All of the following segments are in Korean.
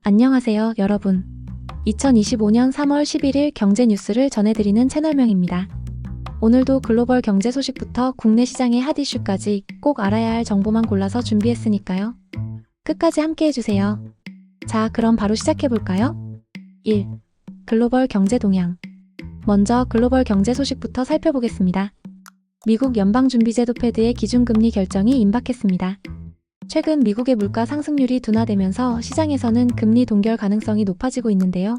안녕하세요, 여러분. 2025년 3월 11일 경제 뉴스를 전해드리는 채널명입니다. 오늘도 글로벌 경제 소식부터 국내 시장의 핫 이슈까지 꼭 알아야 할 정보만 골라서 준비했으니까요. 끝까지 함께 해주세요. 자, 그럼 바로 시작해볼까요? 1. 글로벌 경제 동향. 먼저 글로벌 경제 소식부터 살펴보겠습니다. 미국 연방준비제도 패드의 기준금리 결정이 임박했습니다. 최근 미국의 물가 상승률이 둔화되면서 시장에서는 금리 동결 가능성이 높아지고 있는데요.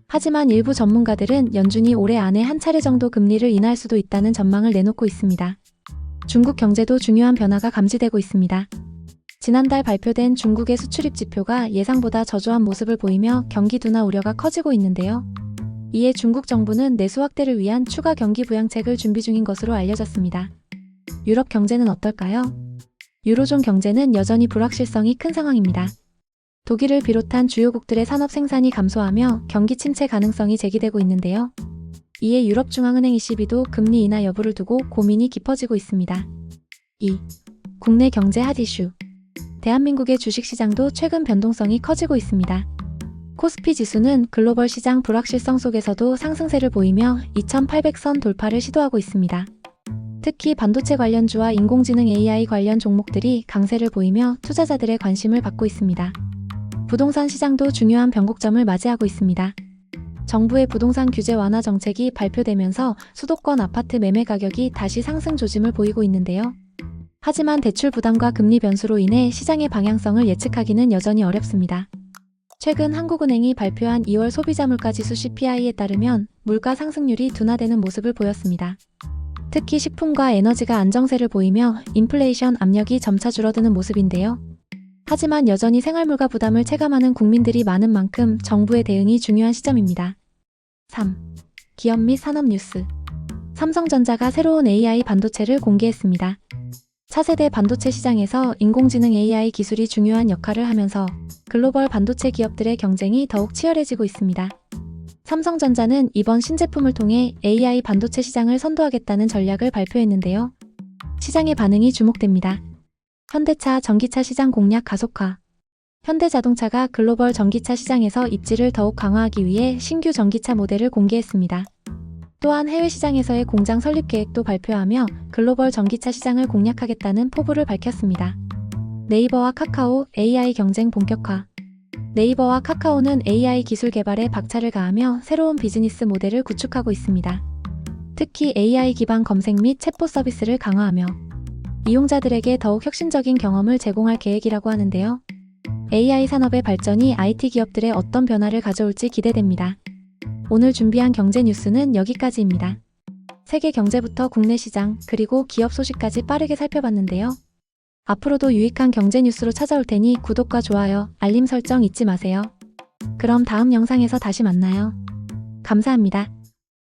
하지만 일부 전문가들은 연준이 올해 안에 한 차례 정도 금리를 인하할 수도 있다는 전망을 내놓고 있습니다. 중국 경제도 중요한 변화가 감지되고 있습니다. 지난달 발표된 중국의 수출입 지표가 예상보다 저조한 모습을 보이며 경기 둔화 우려가 커지고 있는데요. 이에 중국 정부는 내수 확대를 위한 추가 경기 부양책을 준비 중인 것으로 알려졌습니다. 유럽 경제는 어떨까요? 유로존 경제는 여전히 불확실성이 큰 상황입니다. 독일을 비롯한 주요국들의 산업 생산이 감소하며 경기 침체 가능성이 제기되고 있는데요. 이에 유럽중앙은행 ECB도 금리 인하 여부를 두고 고민이 깊어지고 있습니다. 2. 국내 경제 핫 이슈. 대한민국의 주식시장도 최근 변동성이 커지고 있습니다. 코스피 지수는 글로벌 시장 불확실성 속에서도 상승세를 보이며 2800선 돌파를 시도하고 있습니다. 특히 반도체 관련주와 인공지능 AI 관련 종목들이 강세를 보이며 투자자들의 관심을 받고 있습니다. 부동산 시장도 중요한 변곡점을 맞이하고 있습니다. 정부의 부동산 규제 완화 정책이 발표되면서 수도권 아파트 매매 가격이 다시 상승 조짐을 보이고 있는데요. 하지만 대출 부담과 금리 변수로 인해 시장의 방향성을 예측하기는 여전히 어렵습니다. 최근 한국은행이 발표한 2월 소비자 물가지수 CPI에 따르면 물가 상승률이 둔화되는 모습을 보였습니다. 특히 식품과 에너지가 안정세를 보이며 인플레이션 압력이 점차 줄어드는 모습인데요. 하지만 여전히 생활물가 부담을 체감하는 국민들이 많은 만큼 정부의 대응이 중요한 시점입니다. 3. 기업 및 산업 뉴스. 삼성전자가 새로운 AI 반도체를 공개했습니다. 차세대 반도체 시장에서 인공지능 AI 기술이 중요한 역할을 하면서 글로벌 반도체 기업들의 경쟁이 더욱 치열해지고 있습니다. 삼성전자는 이번 신제품을 통해 AI 반도체 시장을 선도하겠다는 전략을 발표했는데요. 시장의 반응이 주목됩니다. 현대차 전기차 시장 공략 가속화. 현대자동차가 글로벌 전기차 시장에서 입지를 더욱 강화하기 위해 신규 전기차 모델을 공개했습니다. 또한 해외 시장에서의 공장 설립 계획도 발표하며 글로벌 전기차 시장을 공략하겠다는 포부를 밝혔습니다. 네이버와 카카오 AI 경쟁 본격화. 네이버와 카카오는 AI 기술 개발에 박차를 가하며 새로운 비즈니스 모델을 구축하고 있습니다. 특히 AI 기반 검색 및 챗봇 서비스를 강화하며 이용자들에게 더욱 혁신적인 경험을 제공할 계획이라고 하는데요. AI 산업의 발전이 IT 기업들의 어떤 변화를 가져올지 기대됩니다. 오늘 준비한 경제 뉴스는 여기까지입니다. 세계 경제부터 국내 시장, 그리고 기업 소식까지 빠르게 살펴봤는데요. 앞으로도 유익한 경제 뉴스로 찾아올 테니 구독과 좋아요, 알림 설정 잊지 마세요. 그럼 다음 영상에서 다시 만나요. 감사합니다.